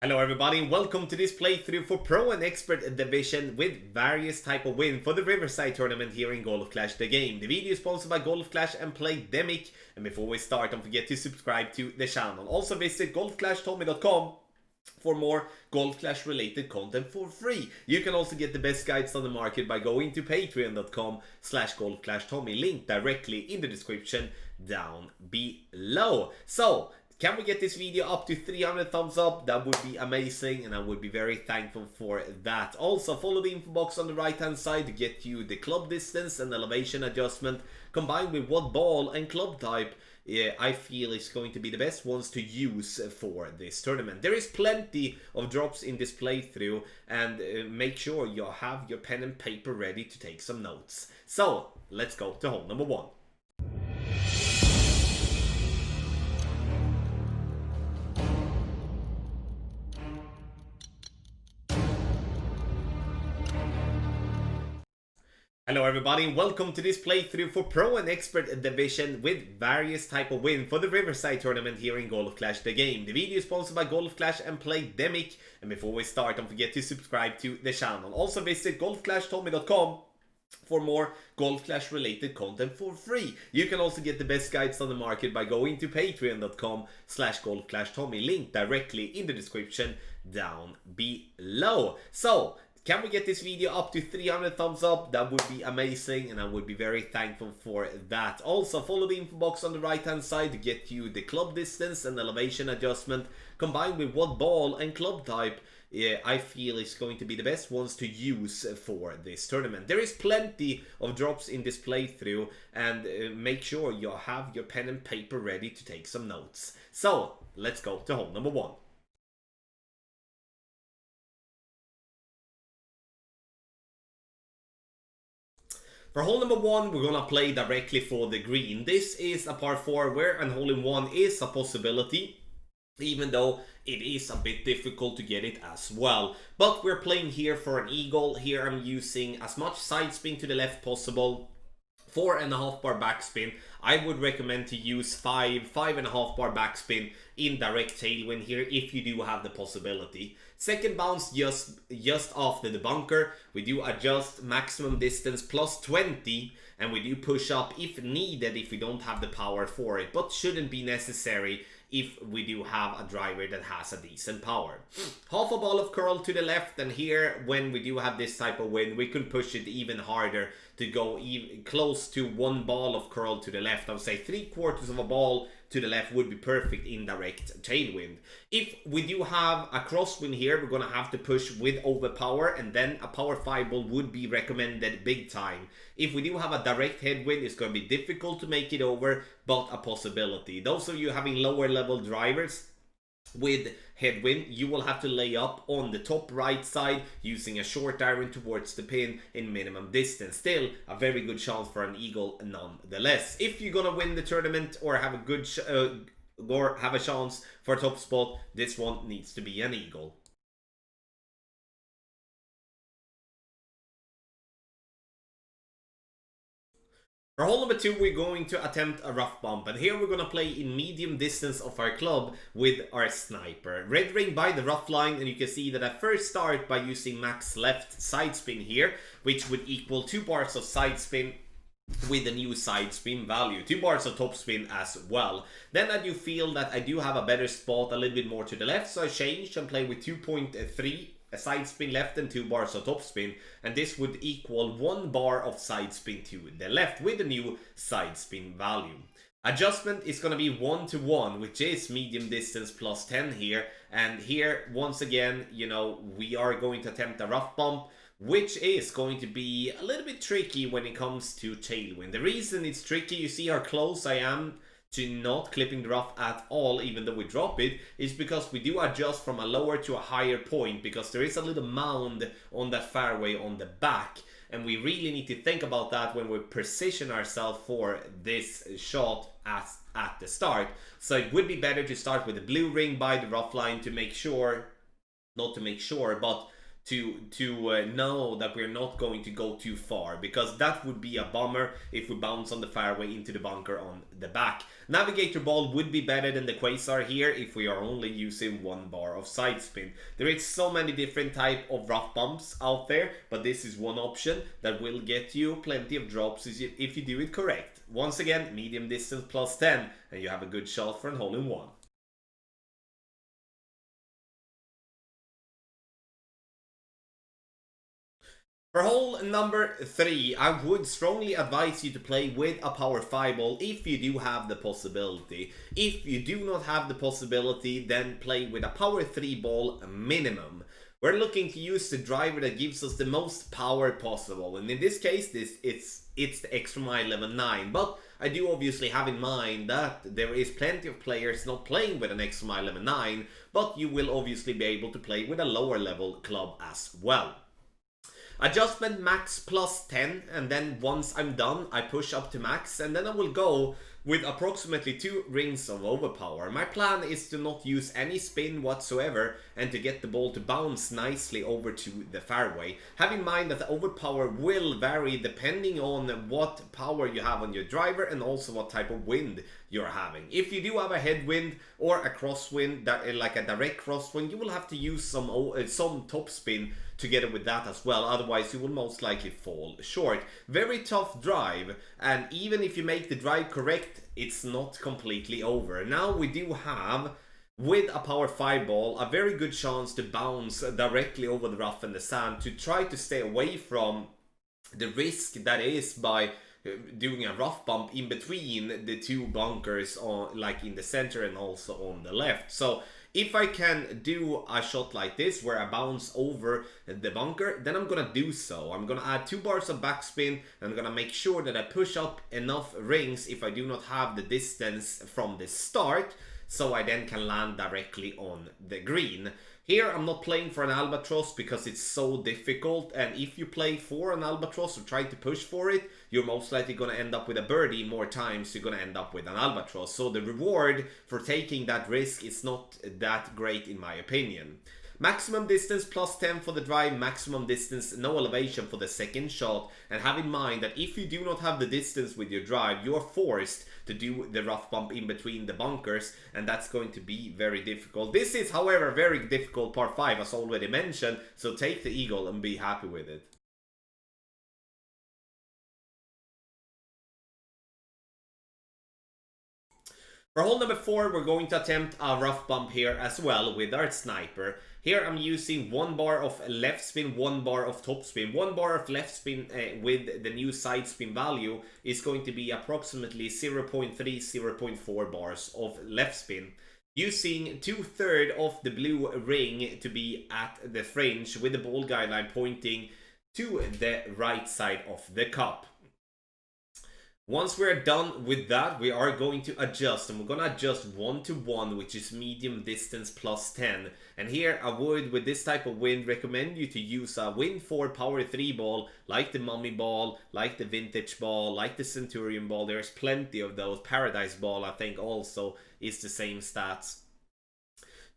Hello everybody and welcome to this playthrough for Pro and Expert Division with various type of win for the Riverside Tournament here in Golf Clash the game. The video is sponsored by Golf Clash and Playdemic, and before we start don't forget to subscribe to the channel. Also visit golfclashtommy.com for more Golf Clash related content for free. You can also get the best guides on the market by going to patreon.com/golfclashtommy, link directly in the description down below. So can we get this video up to 300 thumbs up? That would be amazing and I would be very thankful for that. Also follow the info box on the right hand side to get you the club distance and elevation adjustment combined with what ball and club type I feel is going to be the best ones to use for this tournament. There is plenty of drops in this playthrough, and make sure you have your pen and paper ready to take some notes. So let's go to hole number 1. Hello everybody and welcome to this playthrough for Pro and Expert Division with various type of win for the Riverside Tournament here in Golf Clash the game. The video is sponsored by Golf Clash and Playdemic, and before we start don't forget to subscribe to the channel. Also visit golfclashtommy.com for more Golf Clash related content for free. You can also get the best guides on the market by going to patreon.com/golfclashtommy, link directly in the description down below. So can we get this video up to 300 thumbs up? That would be amazing and I would be very thankful for that. Also follow the info box on the right hand side to get you the club distance and elevation adjustment combined with what ball and club type I feel is going to be the best ones to use for this tournament. There is plenty of drops in this playthrough, and make sure you have your pen and paper ready to take some notes. So let's go to hole number 1. For hole number 1, we're gonna play directly for the green. This is a par 4 where an hole-in-one is a possibility, even though it is a bit difficult to get it as well. But we're playing here for an eagle. Here I'm using as much side spin to the left possible. 4.5 bar backspin. I would recommend to use 5.5 bar backspin in direct tailwind here if you do have the possibility. Second bounce just after the bunker. We do adjust maximum distance plus 20, and we do push up if needed if we don't have the power for it, but shouldn't be necessary if we do have a driver that has a decent power. Half a ball of curl to the left, and here when we do have this type of wind we could push it even harder to go even close to 1 ball of curl to the left. I would say 3/4 of a ball to the left would be perfect in direct tailwind. If we do have a crosswind here, we're gonna have to push with overpower, and then a power 5 ball would be recommended big time. If we do have a direct headwind, it's gonna be difficult to make it over, but a possibility. Those of you having lower level drivers with headwind, you will have to lay up on the top right side using a short iron towards the pin in minimum distance. Still a very good chance for an eagle nonetheless. If you're gonna win the tournament or have a good or have a chance for a top spot, this one needs to be an eagle. For hole number 2, we're going to attempt a rough bump, and here we're going to play in medium distance of our club with our sniper. Red ring by the rough line, and you can see that I first start by using max left side spin here, which would equal 2 bars of side spin with the new side spin value, 2 bars of top spin as well. Then I do feel that I do have a better spot a little bit more to the left, so I changed and play with 2.3 a side spin left and 2 bars of top spin, and this would equal 1 bar of side spin to the left with the new side spin value. Adjustment is going to be 1-to-1, which is medium distance plus 10 here, and here once again, you know, we are going to attempt a rough bump, which is going to be a little bit tricky when it comes to tailwind. The reason it's tricky, you see how close I am to not clipping the rough at all even though we drop it, is because we do adjust from a lower to a higher point, because there is a little mound on that fairway on the back, and we really need to think about that when we position ourselves for this shot at the start. So it would be better to start with the blue ring by the rough line to make sure, not to make sure, but to know that we're not going to go too far, because that would be a bummer if we bounce on the fairway into the bunker on the back. Navigator ball would be better than the Quasar here if we are only using 1 bar of side spin. There is so many different type of rough bumps out there, but this is one option that will get you plenty of drops if you do it correct. Once again, medium distance plus 10, and you have a good shot for an hole-in-one. For hole number 3, I would strongly advise you to play with a power 5 ball if you do have the possibility. If you do not have the possibility, then play with a power 3 ball minimum. We're looking to use the driver that gives us the most power possible, and in this case, it's the extra mile level 9. But I do obviously have in mind that there is plenty of players not playing with an extra mile level 9, but you will obviously be able to play with a lower level club as well. Adjustment max plus 10, and then once I'm done, I push up to max, and then I will go with approximately 2 rings of overpower. My plan is to not use any spin whatsoever and to get the ball to bounce nicely over to the fairway. Have in mind that the overpower will vary depending on what power you have on your driver and also what type of wind you're having. If you do have a headwind or a crosswind, like a direct crosswind, you will have to use some topspin together with that as well, otherwise you will most likely fall short. Very tough drive, and even if you make the drive correct, it's not completely over. Now we do have, with a power 5 ball, a very good chance to bounce directly over the rough and the sand to try to stay away from the risk that is by doing a rough bump in between the 2 bunkers, like in the center and also on the left. So if I can do a shot like this where I bounce over the bunker, then I'm gonna do so. I'm gonna add 2 bars of backspin, and I'm gonna make sure that I push up enough rings if I do not have the distance from the start, so I then can land directly on the green. Here I'm not playing for an albatross because it's so difficult, and if you play for an albatross or try to push for it, you're most likely going to end up with a birdie more times. You're going to end up with an albatross. So the reward for taking that risk is not that great in my opinion. Maximum distance plus 10 for the drive, maximum distance, no elevation for the second shot. And have in mind that if you do not have the distance with your drive, you're forced to do the rough bump in between the bunkers, and that's going to be very difficult. This is, however, a very difficult par 5 as already mentioned, so take the eagle and be happy with it. For hole number 4, we're going to attempt a rough bump here as well with our sniper. Here I'm using 1 bar of left spin, 1 bar of top spin. 1 bar of left spin with the new side spin value is going to be approximately 0.3, 0.4 bars of left spin. Using 2/3 of the blue ring to be at the fringe with the ball guideline pointing to the right side of the cup. Once we're done with that, we are going to adjust, and we're going to adjust 1 to 1, which is medium distance plus 10. And here I would, with this type of wind, recommend you to use a Wind 4 Power 3 ball, like the Mummy ball, like the Vintage ball, like the Centurion ball. There's plenty of those. Paradise ball, I think, also is the same stats,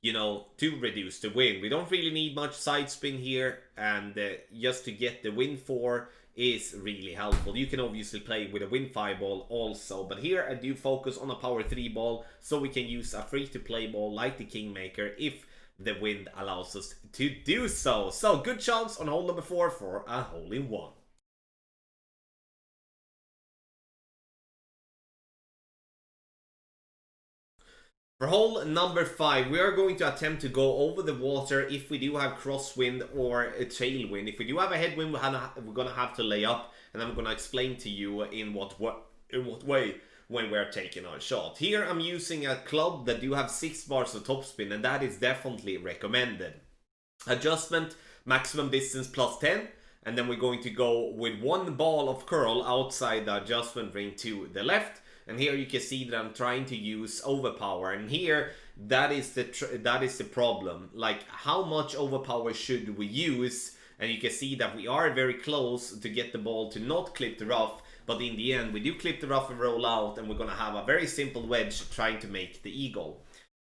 you know, to reduce the wind. We don't really need much side spin here, and just to get the Wind 4 is really helpful. You can obviously play with a Wind 5 ball also, but here I do focus on a Power 3 ball, so we can use a free-to-play ball like the Kingmaker if the wind allows us to do so. So, good chance on hole number 4 for a hole-in-one. For hole number 5, we are going to attempt to go over the water if we do have crosswind or a tailwind. If we do have a headwind, we're going to have to lay up, and I'm going to explain to you in what way when we're taking our shot. Here I'm using a club that do have 6 bars of topspin, and that is definitely recommended. Adjustment, maximum distance plus 10, and then we're going to go with 1 ball of curl outside the adjustment ring to the left. And here you can see that I'm trying to use overpower, and here that is the problem. Like, how much overpower should we use? And you can see that we are very close to get the ball to not clip the rough, but in the end we do clip the rough and roll out, and we're gonna have a very simple wedge trying to make the eagle.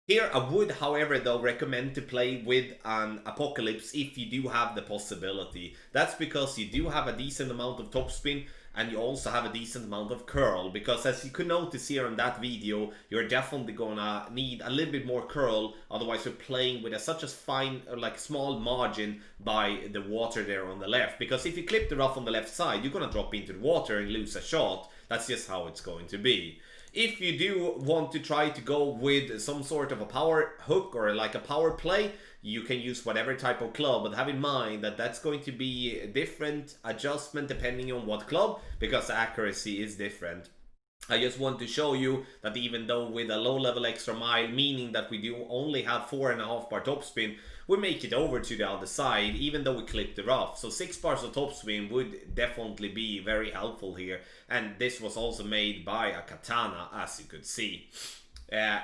Here I would, however, though, recommend to play with an Apocalypse if you do have the possibility. That's because you do have a decent amount of topspin and you also have a decent amount of curl, because as you could notice here in that video, you're definitely gonna need a little bit more curl, otherwise you're playing with such a fine, like small margin by the water there on the left. Because if you clip the rough on the left side, you're gonna drop into the water and lose a shot. That's just how it's going to be. If you do want to try to go with some sort of a power hook or like a power play, you can use whatever type of club, but have in mind that that's going to be a different adjustment depending on what club, because the accuracy is different. I just want to show you that even though with a low level extra mile, meaning that we do only have 4.5 bar topspin, we make it over to the other side even though we clip the rough. So 6 bars of topspin would definitely be very helpful here, and this was also made by a katana, as you could see.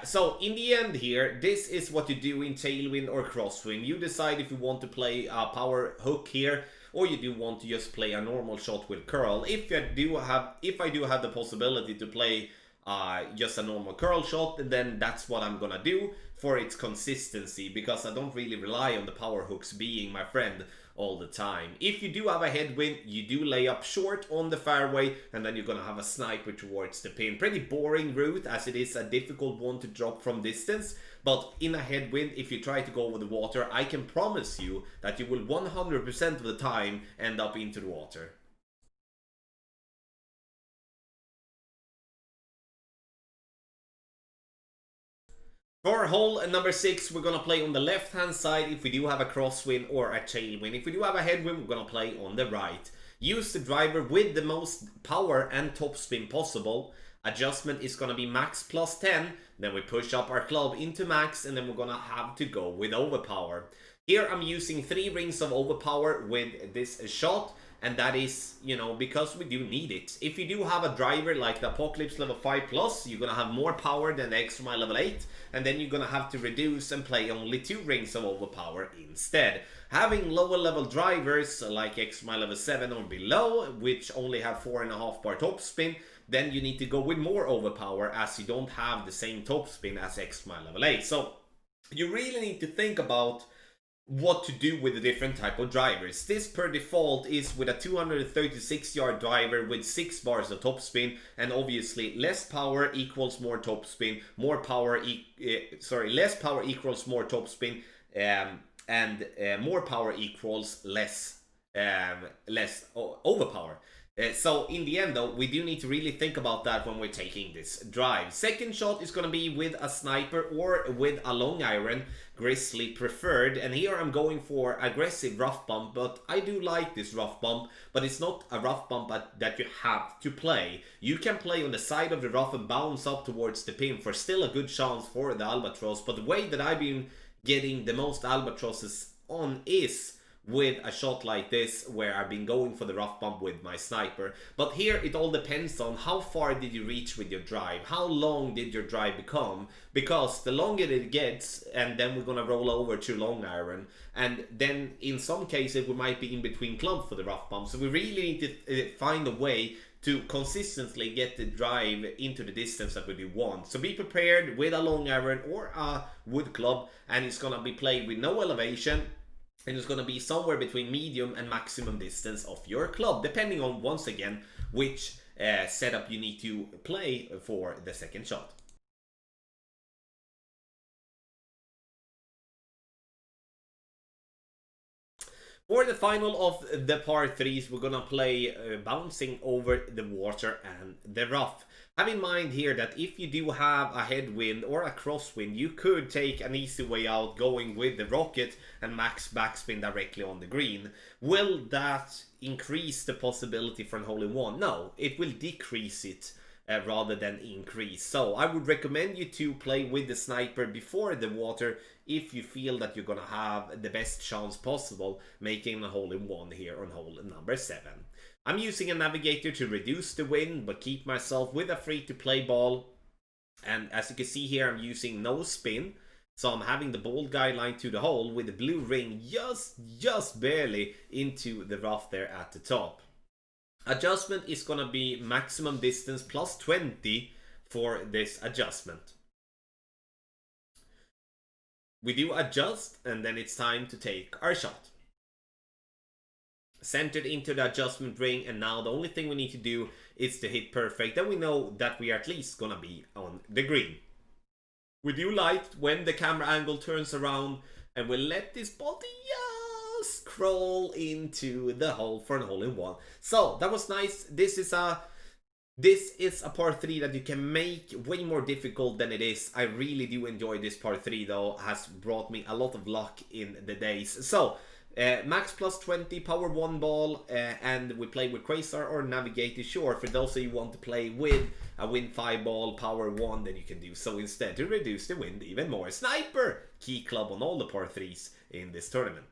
So in the end here, this is what you do in tailwind or crosswind. You decide if you want to play a power hook here, or you do want to just play a normal shot with curl. If I do have the possibility to play just a normal curl shot, then that's what I'm gonna do for its consistency, because I don't really rely on the power hooks being my friend all the time. If you do have a headwind, you do lay up short on the fairway, and then you're gonna have a sniper towards the pin. Pretty boring route, as it is a difficult one to drop from distance, but in a headwind, if you try to go over the water, I can promise you that you will 100% of the time end up into the water. For hole number 6, we're gonna play on the left hand side if we do have a crosswind or a tailwind. If we do have a headwind, we're gonna play on the right. Use the driver with the most power and topspin possible. Adjustment is gonna be max plus 10. Then we push up our club into max, and then we're gonna have to go with overpower. Here I'm using 3 rings of overpower with this shot. And that is, you know, because we do need it. If you do have a driver like the Apocalypse level 5+, you're gonna have more power than the Extra Mile level 8, and then you're gonna have to reduce and play only 2 rings of overpower instead. Having lower level drivers like Extra Mile level 7 or below, which only have 4.5 bar topspin, then you need to go with more overpower, as you don't have the same topspin as Extra Mile level 8. So you really need to think about what to do with the different type of drivers. This per default is with a 236 yard driver with 6 bars of topspin, and obviously less power equals more topspin, less power equals more topspin, and more power equals less overpower. So in the end though, we do need to really think about that when we're taking this drive. Second shot is going to be with a sniper or with a long iron, Grizzly preferred, and here I'm going for aggressive rough bump, but I do like this rough bump, but it's not a rough bump that you have to play. You can play on the side of the rough and bounce up towards the pin for still a good chance for the albatross, but the way that I've been getting the most albatrosses on is with a shot like this, where I've been going for the rough bump with my sniper. But here it all depends on how far did you reach with your drive, how long did your drive become, because the longer it gets, and then we're gonna roll over to long iron, and then in some cases we might be in between club for the rough bump. So we really need to find a way to consistently get the drive into the distance that we do want. So be prepared with a long iron or a wood club, and it's gonna be played with no elevation, and it's going to be somewhere between medium and maximum distance of your club, depending on, once again, which setup you need to play for the second shot. For the final of the par 3s, we're gonna play bouncing over the water and the rough. Have in mind here that if you do have a headwind or a crosswind, you could take an easy way out going with the rocket and max backspin directly on the green. Will that increase the possibility for an hole-in-one? No, it will decrease it rather than increase. So I would recommend you to play with the sniper before the water if you feel that you're gonna have the best chance possible making a hole-in-one here on hole number 7. I'm using a navigator to reduce the wind but keep myself with a free-to-play ball, and as you can see here, I'm using no spin, so I'm having the ball guideline to the hole with the blue ring just barely into the rough there at the top. Adjustment is gonna be maximum distance plus 20 for this adjustment. We do adjust, and then it's time to take our shot. Centered into the adjustment ring, and now the only thing we need to do is to hit perfect. Then we know that we are at least gonna be on the green. We do like when the camera angle turns around, and we'll let this body scroll into the hole for an hole-in-one. So that was nice. This is a par 3 that you can make way more difficult than it is. I really do enjoy this par 3 though. Has brought me a lot of luck in the days. So max plus 20, power 1 ball, and we play with Quasar or Navigator. Sure, for those of you who want to play with a wind 5 ball, power 1, then you can do so instead to reduce the wind even more. Sniper! Key club on all the par 3s in this tournament.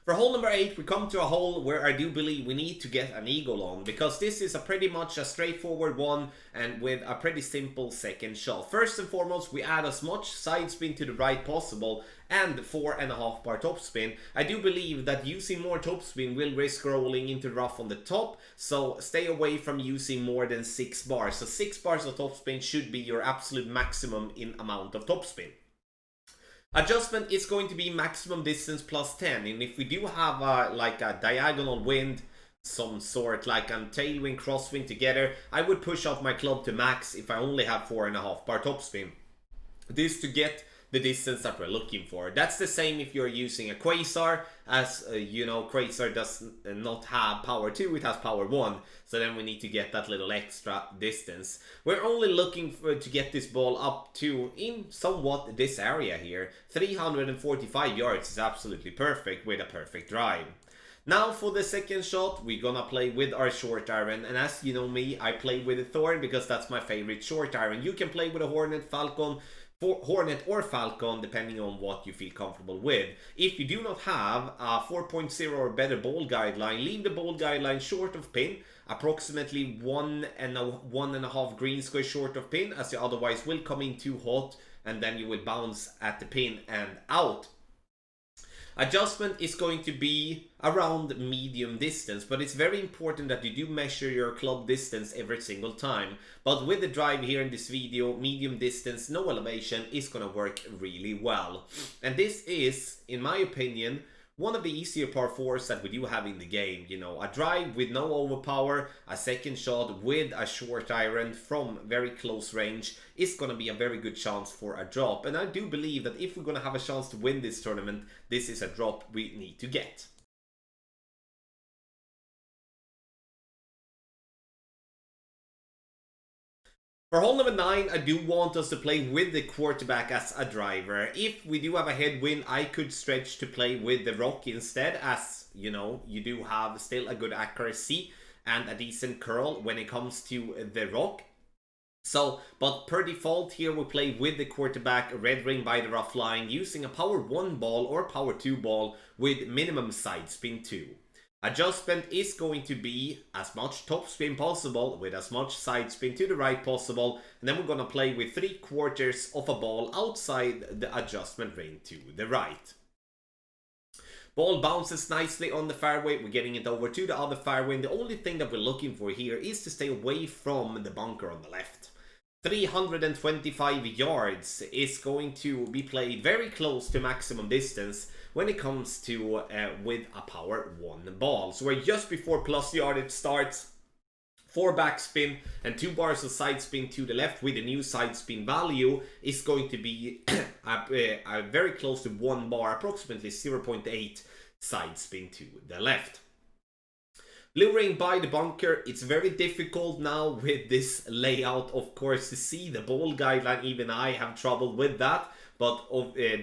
For hole number 8, we come to a hole where I do believe we need to get an eagle on, because this is a pretty much a straightforward one and with a pretty simple second shot. First and foremost, we add as much side spin to the right possible and 4.5 bar topspin. I do believe that using more topspin will risk rolling into rough on the top, so stay away from using more than 6 bars. So 6 bars of topspin should be your absolute maximum in amount of topspin. Adjustment is going to be maximum distance plus 10, and if we do have like a diagonal wind, some sort like a tailwind, crosswind together, I would push up my club to max if I only have 4.5 bar topspin. This to get the distance that we're looking for. That's the same if you're using a Quasar, as you know, Quasar does not have power 2, it has power 1, so then we need to get that little extra distance. We're only looking to get this ball up to, in somewhat this area here, 345 yards is absolutely perfect with a perfect drive. Now for the second shot, we're gonna play with our short iron, and as you know me, I play with a Thorn because that's my favorite short iron. You can play with a Hornet, Falcon, Hornet or Falcon, depending on what you feel comfortable with. If you do not have a 4.0 or better ball guideline, leave the ball guideline short of pin, approximately 1.5 green square short of pin, as you otherwise will come in too hot and then you will bounce at the pin and out. Adjustment is going to be around medium distance, but it's very important that you do measure your club distance every single time. But with the drive here in this video, medium distance, no elevation is going to work really well. And this is, in my opinion, one of the easier par 4s that we do have in the game. You know, a drive with no overpower, a second shot with a short iron from very close range is going to be a very good chance for a drop. And I do believe that if we're going to have a chance to win this tournament, this is a drop we need to get. For hole number 9, I do want us to play with the quarterback as a driver. If we do have a headwind, I could stretch to play with the rock instead, as, you know, you do have still a good accuracy and a decent curl when it comes to the rock. So, but per default here we play with the quarterback, red ring by the rough line, using a power 1 ball or power 2 ball with minimum side spin 2. Adjustment is going to be as much top spin possible with as much side spin to the right possible, and then we're going to play with 3/4 of a ball outside the adjustment ring to the right. Ball bounces nicely on the fairway, we're getting it over to the other fairway, and the only thing that we're looking for here is to stay away from the bunker on the left. 325 yards is going to be played very close to maximum distance when it comes to with a power 1 ball. So we're just before plus yardage starts. 4 backspin and 2 bars of side spin to the left with a new side spin value is going to be very close to 1 bar, approximately 0.8 side spin to the left. Luring by the bunker, it's very difficult now with this layout, of course, to see the ball guideline. Even I have trouble with that, but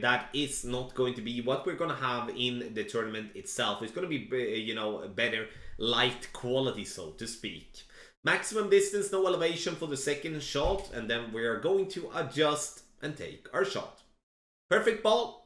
that is not going to be what we're going to have in the tournament itself. It's going to be, you know, better light quality, so to speak. Maximum distance, no elevation for the second shot, and then we're going to adjust and take our shot. Perfect ball.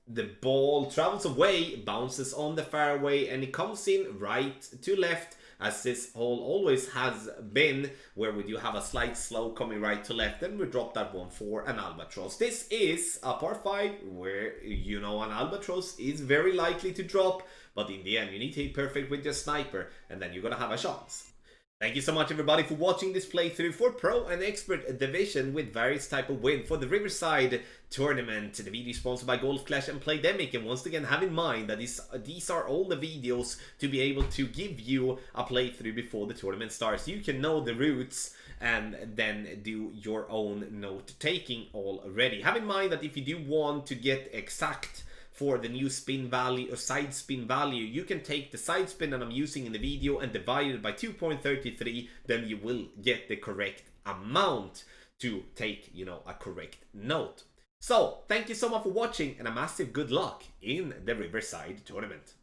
The ball travels away, bounces on the fairway, and it comes in right to left, as this hole always has been, where we do have a slight slope coming right to left, and we drop that one for an albatross. This is a par 5 where, you know, an albatross is very likely to drop, but in the end you need to hit perfect with your sniper, and then you're gonna have a chance. Thank you so much everybody for watching this playthrough for Pro and Expert Division with various type of win for the Riverside Tournament. The video is sponsored by Golf Clash and Playdemic, and once again have in mind that these are all the videos to be able to give you a playthrough before the tournament starts. You can know the routes and then do your own note taking already. Have in mind that if you do want to get exact for the new spin value or side spin value, you can take the side spin that I'm using in the video and divide it by 2.33, then you will get the correct amount to take, a correct note. So, thank you so much for watching and a massive good luck in the Riverside Tournament.